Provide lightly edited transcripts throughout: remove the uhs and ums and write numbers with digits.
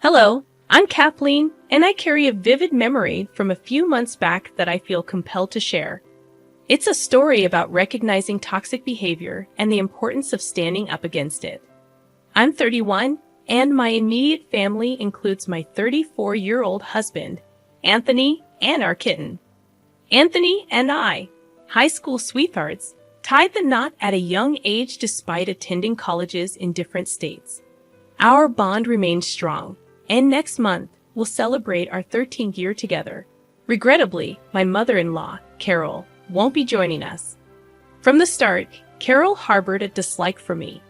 Hello, I'm Kathleen, and I carry a vivid memory from a few months back that I feel compelled to share. It's a story about recognizing toxic behavior and the importance of standing up against it. I'm 31, and my immediate family includes my 34-year-old husband, Anthony, and our kitten. Anthony and I, high school sweethearts, tied the knot at a young age despite attending colleges in different states. Our bond remains strong, and next month we'll celebrate our 13th year together. Regrettably, my mother-in-law, Carol, won't be joining us. From the start, Carol harbored a dislike for me.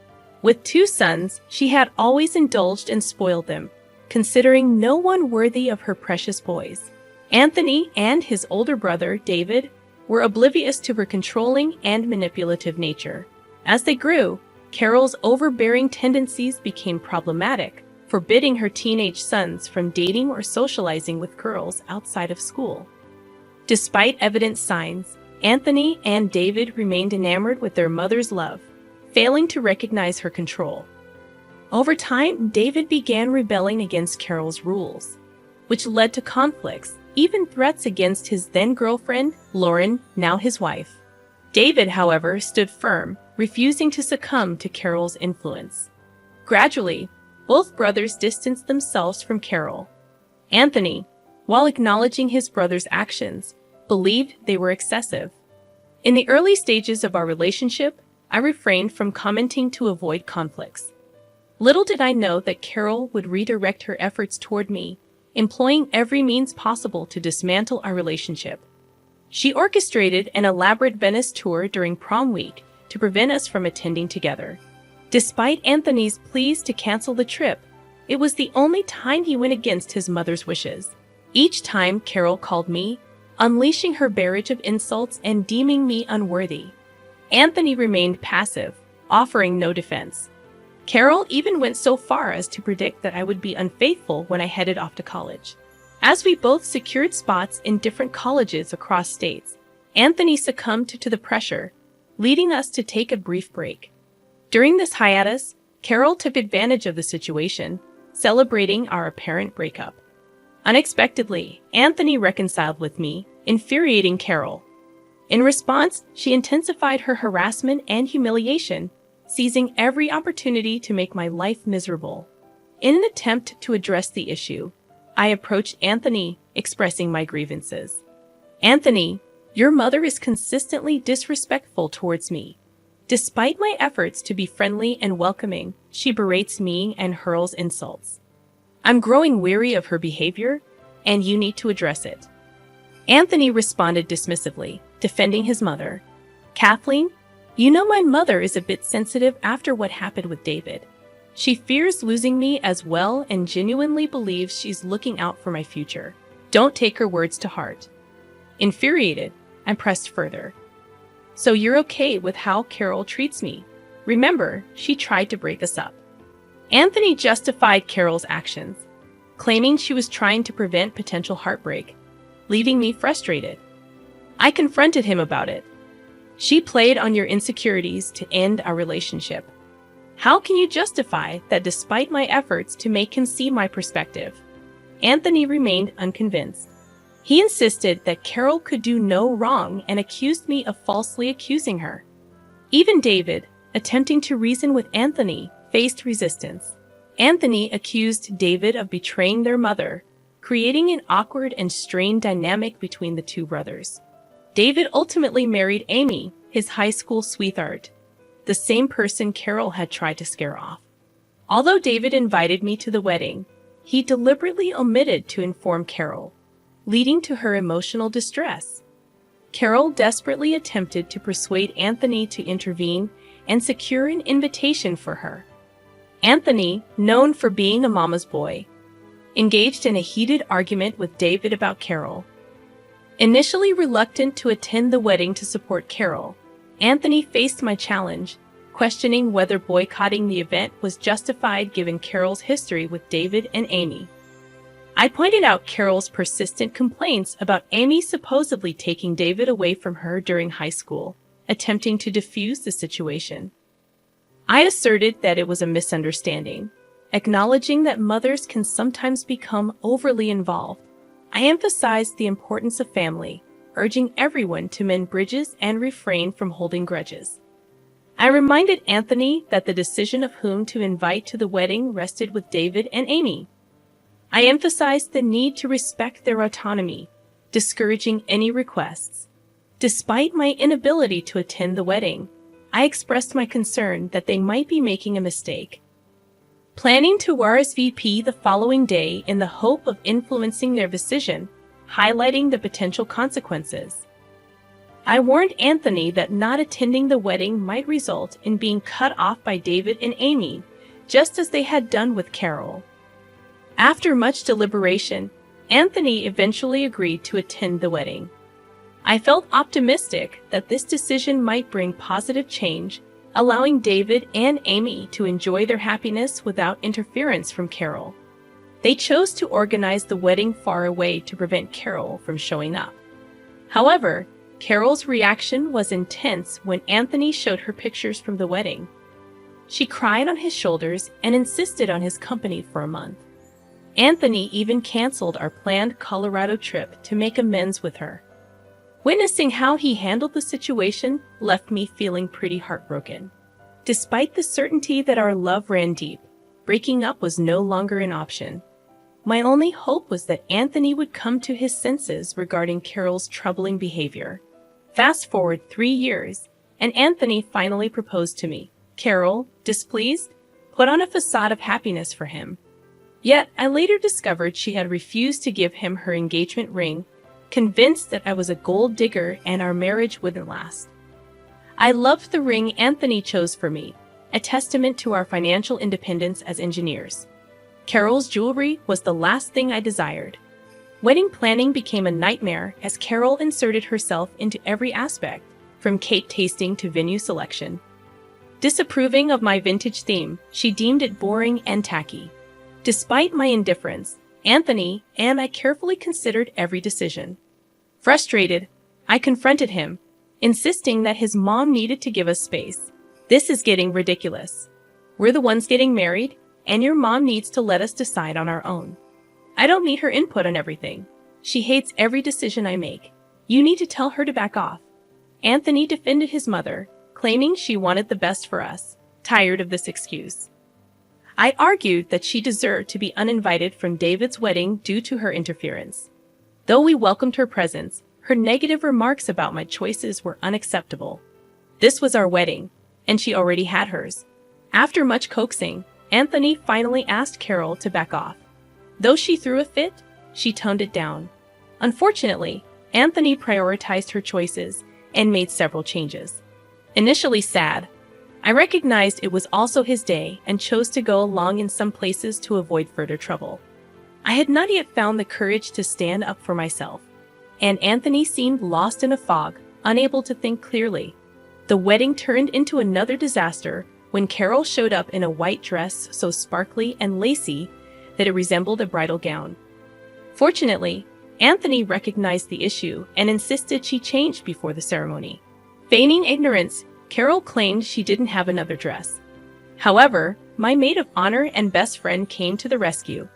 With two sons, she had always indulged and spoiled them, considering no one worthy of her precious boys. Anthony and his older brother, David, were oblivious to her controlling and manipulative nature. As they grew, Carol's overbearing tendencies became problematic, forbidding her teenage sons from dating or socializing with girls outside of school. Despite evident signs, Anthony and David remained enamored with their mother's love, failing to recognize her control. Over time, David began rebelling against Carol's rules, which led to conflicts, even threats against his then-girlfriend, Lauren, now his wife. David, however, stood firm, refusing to succumb to Carol's influence. Gradually, both brothers distanced themselves from Carol. Anthony, while acknowledging his brother's actions, believed they were excessive. In the early stages of our relationship, I refrained from commenting to avoid conflicts. Little did I know that Carol would redirect her efforts toward me, employing every means possible to dismantle our relationship. She orchestrated an elaborate Venice tour during prom week to prevent us from attending together. Despite Anthony's pleas to cancel the trip, it was the only time he went against his mother's wishes. Each time Carol called me, unleashing her barrage of insults and deeming me unworthy. Anthony remained passive, offering no defense. Carol even went so far as to predict that I would be unfaithful when I headed off to college. As we both secured spots in different colleges across states, Anthony succumbed to the pressure, leading us to take a brief break. During this hiatus, Carol took advantage of the situation, celebrating our apparent breakup. Unexpectedly, Anthony reconciled with me, infuriating Carol. In response, she intensified her harassment and humiliation, seizing every opportunity to make my life miserable. In an attempt to address the issue, I approached Anthony, expressing my grievances. "Anthony, your mother is consistently disrespectful towards me. Despite my efforts to be friendly and welcoming, she berates me and hurls insults. I'm growing weary of her behavior, and you need to address it." Anthony responded dismissively, defending his mother. "Kathleen, you know my mother is a bit sensitive after what happened with David. She fears losing me as well and genuinely believes she's looking out for my future. Don't take her words to heart." Infuriated, I pressed further. "So you're okay with how Carol treats me? Remember, she tried to break us up." Anthony justified Carol's actions, claiming she was trying to prevent potential heartbreak, leaving me frustrated. I confronted him about it. "She played on your insecurities to end our relationship. How can you justify that despite my efforts to make him see my perspective?" Anthony remained unconvinced. He insisted that Carol could do no wrong and accused me of falsely accusing her. Even David, attempting to reason with Anthony, faced resistance. Anthony accused David of betraying their mother, creating an awkward and strained dynamic between the two brothers. David ultimately married Amy, his high school sweetheart, the same person Carol had tried to scare off. Although David invited me to the wedding, he deliberately omitted to inform Carol, leading to her emotional distress. Carol desperately attempted to persuade Anthony to intervene and secure an invitation for her. Anthony, known for being a mama's boy, engaged in a heated argument with David about Carol. Initially reluctant to attend the wedding to support Carol, Anthony faced my challenge, questioning whether boycotting the event was justified given Carol's history with David and Amy. I pointed out Carol's persistent complaints about Amy supposedly taking David away from her during high school, attempting to defuse the situation. I asserted that it was a misunderstanding, Acknowledging that mothers can sometimes become overly involved, I emphasized the importance of family, urging everyone to mend bridges and refrain from holding grudges. I reminded Anthony that the decision of whom to invite to the wedding rested with David and Amy. I emphasized the need to respect their autonomy, discouraging any requests. Despite my inability to attend the wedding, I expressed my concern that they might be making a mistake. Planning to RSVP the following day in the hope of influencing their decision, highlighting the potential consequences. I warned Anthony that not attending the wedding might result in being cut off by David and Amy, just as they had done with Carol. After much deliberation, Anthony eventually agreed to attend the wedding. I felt optimistic that this decision might bring positive change, allowing David and Amy to enjoy their happiness without interference from Carol. They chose to organize the wedding far away to prevent Carol from showing up. However, Carol's reaction was intense when Anthony showed her pictures from the wedding. She cried on his shoulders and insisted on his company for a month. Anthony even canceled our planned Colorado trip to make amends with her. Witnessing how he handled the situation left me feeling pretty heartbroken. Despite the certainty that our love ran deep, breaking up was no longer an option. My only hope was that Anthony would come to his senses regarding Carol's troubling behavior. Fast forward 3 years, and Anthony finally proposed to me. Carol, displeased, put on a facade of happiness for him. Yet, I later discovered she had refused to give him her engagement ring, convinced that I was a gold digger and our marriage wouldn't last. I loved the ring Anthony chose for me, a testament to our financial independence as engineers. Carol's jewelry was the last thing I desired. Wedding planning became a nightmare as Carol inserted herself into every aspect, from cake tasting to venue selection. Disapproving of my vintage theme, she deemed it boring and tacky. Despite my indifference, Anthony and I carefully considered every decision. Frustrated, I confronted him, insisting that his mom needed to give us space. This is getting ridiculous. We're the ones getting married, and your mom needs to let us decide on our own. I don't need her input on everything. She hates every decision I make. You need to tell her to back off. Anthony defended his mother, claiming she wanted the best for us, tired of this excuse. I argued that she deserved to be uninvited from David's wedding due to her interference. Though we welcomed her presence, her negative remarks about my choices were unacceptable. This was our wedding, and she already had hers. After much coaxing, Anthony finally asked Carol to back off. Though she threw a fit, she toned it down. Unfortunately, Anthony prioritized her choices and made several changes. Initially sad, I recognized it was also his day and chose to go along in some places to avoid further trouble. I had not yet found the courage to stand up for myself, and Anthony seemed lost in a fog, unable to think clearly. The wedding turned into another disaster when Carol showed up in a white dress so sparkly and lacy that it resembled a bridal gown. Fortunately, Anthony recognized the issue and insisted she changed before the ceremony. Feigning ignorance, Carol claimed she didn't have another dress. However, my maid of honor and best friend came to the rescue,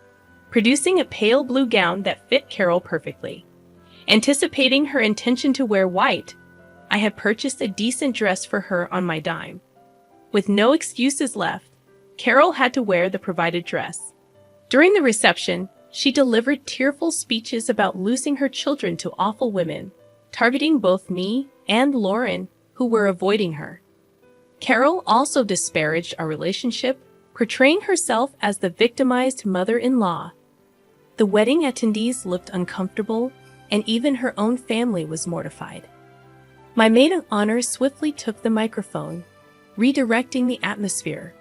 producing a pale blue gown that fit Carol perfectly. Anticipating her intention to wear white, I had purchased a decent dress for her on my dime. With no excuses left, Carol had to wear the provided dress. During the reception, she delivered tearful speeches about losing her children to awful women, targeting both me and Lauren, who were avoiding her. Carol also disparaged our relationship, portraying herself as the victimized mother-in-law. The wedding attendees looked uncomfortable, and even her own family was mortified. My maid of honor swiftly took the microphone, redirecting the atmosphere.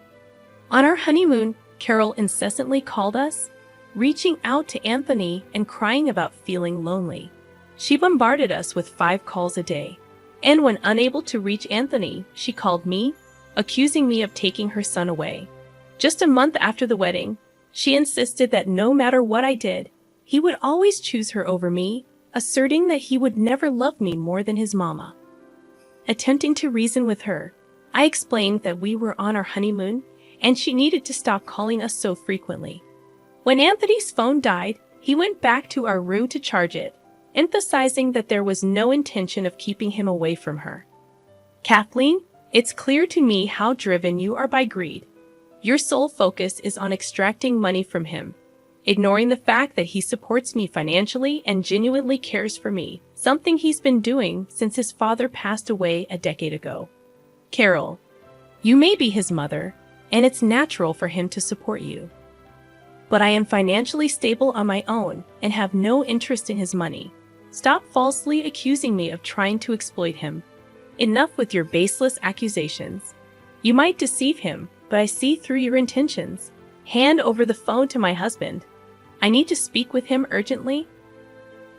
On our honeymoon, Carol incessantly called us, reaching out to Anthony and crying about feeling lonely. She bombarded us with 5 calls a day. And when unable to reach Anthony, she called me, accusing me of taking her son away. Just a month after the wedding, she insisted that no matter what I did, he would always choose her over me, asserting that he would never love me more than his mama. Attempting to reason with her, I explained that we were on our honeymoon and she needed to stop calling us so frequently. When Anthony's phone died, he went back to our room to charge it, emphasizing that there was no intention of keeping him away from her. Kathleen, it's clear to me how driven you are by greed. Your sole focus is on extracting money from him, ignoring the fact that he supports me financially and genuinely cares for me, something he's been doing since his father passed away a decade ago. Carol, you may be his mother, and it's natural for him to support you. But I am financially stable on my own and have no interest in his money. Stop falsely accusing me of trying to exploit him. Enough with your baseless accusations. You might deceive him, but I see through your intentions. Hand over the phone to my husband. I need to speak with him urgently.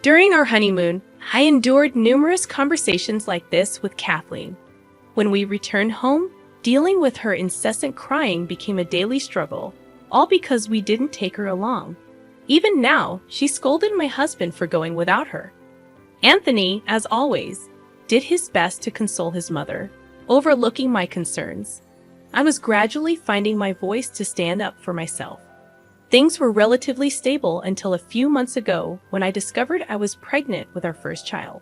During our honeymoon, I endured numerous conversations like this with Kathleen. When we returned home, dealing with her incessant crying became a daily struggle, all because we didn't take her along. Even now, she scolded my husband for going without her. Anthony, as always, did his best to console his mother, overlooking my concerns. I was gradually finding my voice to stand up for myself. Things were relatively stable until a few months ago when I discovered I was pregnant with our first child.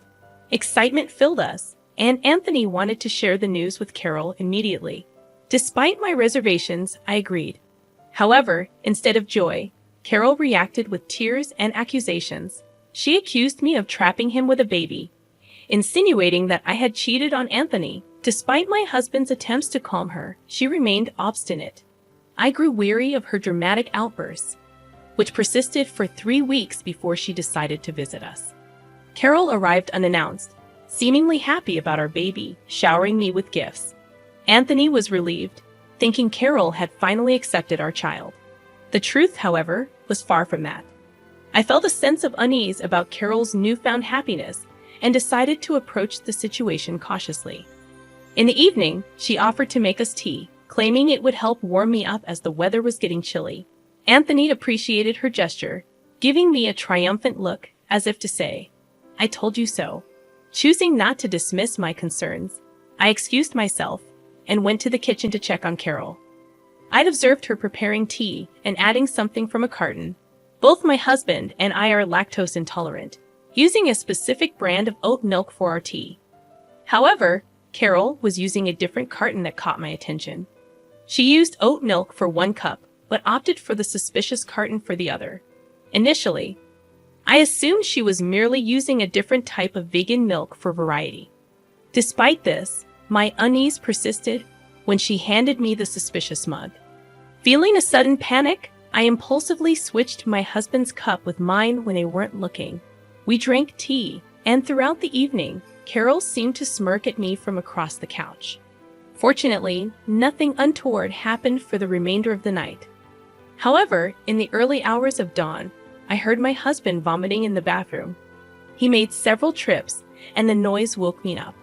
Excitement filled us, and Anthony wanted to share the news with Carol immediately. Despite my reservations, I agreed. However, instead of joy, Carol reacted with tears and accusations. She accused me of trapping him with a baby, insinuating that I had cheated on Anthony. Despite my husband's attempts to calm her, she remained obstinate. I grew weary of her dramatic outbursts, which persisted for 3 weeks before she decided to visit us. Carol arrived unannounced, seemingly happy about our baby, showering me with gifts. Anthony was relieved, thinking Carol had finally accepted our child. The truth, however, was far from that. I felt a sense of unease about Carol's newfound happiness and decided to approach the situation cautiously. In the evening, she offered to make us tea, claiming it would help warm me up as the weather was getting chilly. Anthony appreciated her gesture, giving me a triumphant look as if to say, "I told you so." Choosing not to dismiss my concerns, I excused myself and went to the kitchen to check on Carol. I'd observed her preparing tea and adding something from a carton. Both my husband and I are lactose intolerant, using a specific brand of oat milk for our tea. However, Carol was using a different carton that caught my attention. She used oat milk for 1 cup, but opted for the suspicious carton for the other. Initially, I assumed she was merely using a different type of vegan milk for variety. Despite this, my unease persisted when she handed me the suspicious mug. Feeling a sudden panic, I impulsively switched my husband's cup with mine when they weren't looking. We drank tea, and throughout the evening, Carol seemed to smirk at me from across the couch. Fortunately, nothing untoward happened for the remainder of the night. However, in the early hours of dawn, I heard my husband vomiting in the bathroom. He made several trips, and the noise woke me up.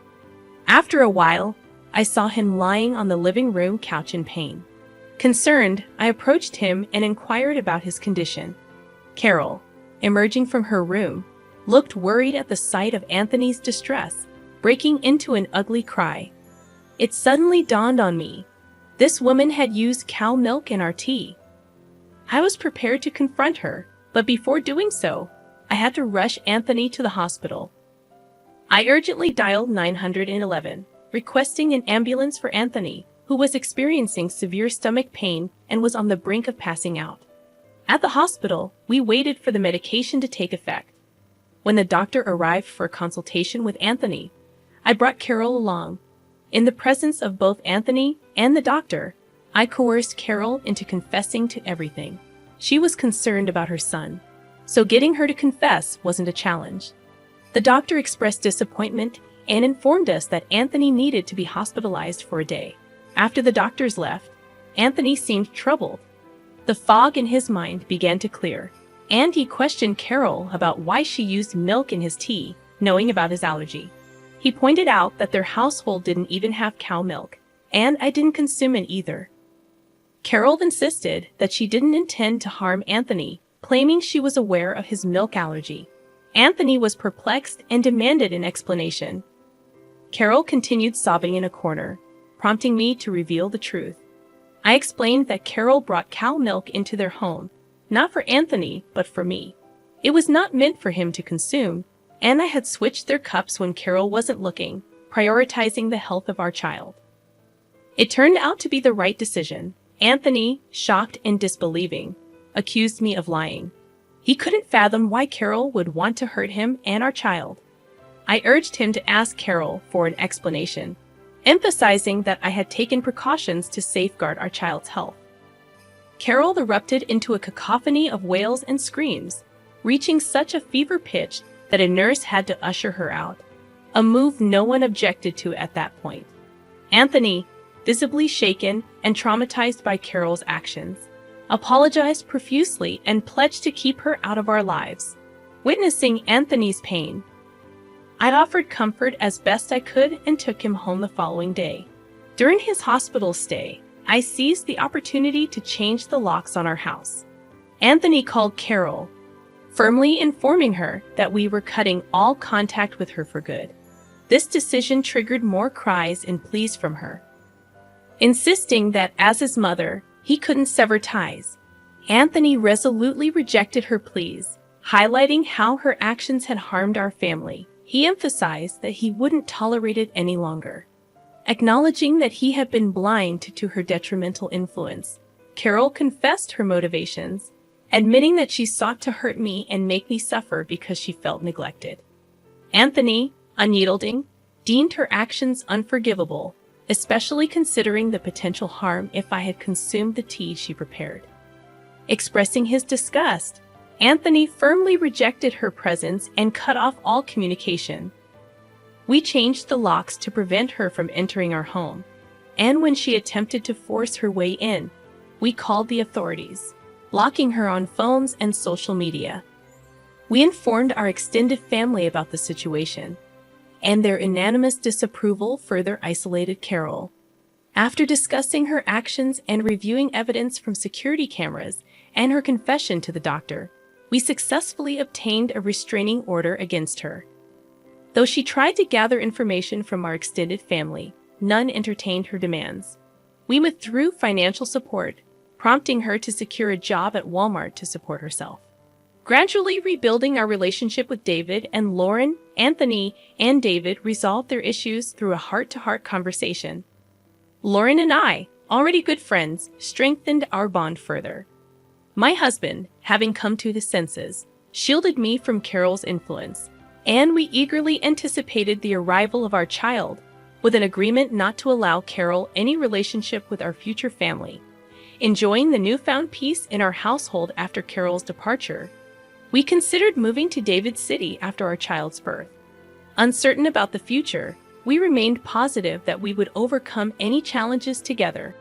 After a while, I saw him lying on the living room couch in pain. Concerned, I approached him and inquired about his condition. Carol, emerging from her room, looked worried at the sight of Anthony's distress, breaking into an ugly cry. It suddenly dawned on me. This woman had used cow milk in our tea. I was prepared to confront her, but before doing so, I had to rush Anthony to the hospital. I urgently dialed 911, requesting an ambulance for Anthony, who was experiencing severe stomach pain and was on the brink of passing out. At the hospital, we waited for the medication to take effect. When the doctor arrived for a consultation with Anthony, I brought Carol along. In the presence of both Anthony and the doctor, I coerced Carol into confessing to everything. She was concerned about her son, so getting her to confess wasn't a challenge. The doctor expressed disappointment and informed us that Anthony needed to be hospitalized for a day. After the doctors left, Anthony seemed troubled. The fog in his mind began to clear, and he questioned Carol about why she used milk in his tea, knowing about his allergy. He pointed out that their household didn't even have cow milk, and I didn't consume it either. Carol insisted that she didn't intend to harm Anthony, claiming she was aware of his milk allergy. Anthony was perplexed and demanded an explanation. Carol continued sobbing in a corner, prompting me to reveal the truth. I explained that Carol brought cow milk into their home, not for Anthony, but for me. It was not meant for him to consume, and I had switched their cups when Carol wasn't looking, prioritizing the health of our child. It turned out to be the right decision. Anthony, shocked and disbelieving, accused me of lying. He couldn't fathom why Carol would want to hurt him and our child. I urged him to ask Carol for an explanation, emphasizing that I had taken precautions to safeguard our child's health. Carol erupted into a cacophony of wails and screams, reaching such a fever pitch that a nurse had to usher her out, a move no one objected to at that point. Anthony, visibly shaken and traumatized by Carol's actions, apologized profusely and pledged to keep her out of our lives. Witnessing Anthony's pain, I offered comfort as best I could and took him home the following day. During his hospital stay, I seized the opportunity to change the locks on our house. Anthony called Carol, firmly informing her that we were cutting all contact with her for good. This decision triggered more cries and pleas from her, insisting that as his mother, he couldn't sever ties. Anthony resolutely rejected her pleas, highlighting how her actions had harmed our family. He emphasized that he wouldn't tolerate it any longer. Acknowledging that he had been blind to her detrimental influence, Carol confessed her motivations, admitting that she sought to hurt me and make me suffer because she felt neglected. Anthony, unyielding, deemed her actions unforgivable, especially considering the potential harm if I had consumed the tea she prepared. Expressing his disgust, Anthony firmly rejected her presence and cut off all communication. We changed the locks to prevent her from entering our home, and when she attempted to force her way in, we called the authorities, blocking her on phones and social media. We informed our extended family about the situation, and their unanimous disapproval further isolated Carol. After discussing her actions and reviewing evidence from security cameras and her confession to the doctor, we successfully obtained a restraining order against her. Though she tried to gather information from our extended family, none entertained her demands. We withdrew financial support, prompting her to secure a job at Walmart to support herself. Gradually rebuilding our relationship with David and Lauren, Anthony and David resolved their issues through a heart-to-heart conversation. Lauren and I, already good friends, strengthened our bond further. My husband, having come to his senses, shielded me from Carol's influence, and we eagerly anticipated the arrival of our child, with an agreement not to allow Carol any relationship with our future family. Enjoying the newfound peace in our household after Carol's departure, we considered moving to David City after our child's birth. Uncertain about the future, we remained positive that we would overcome any challenges together.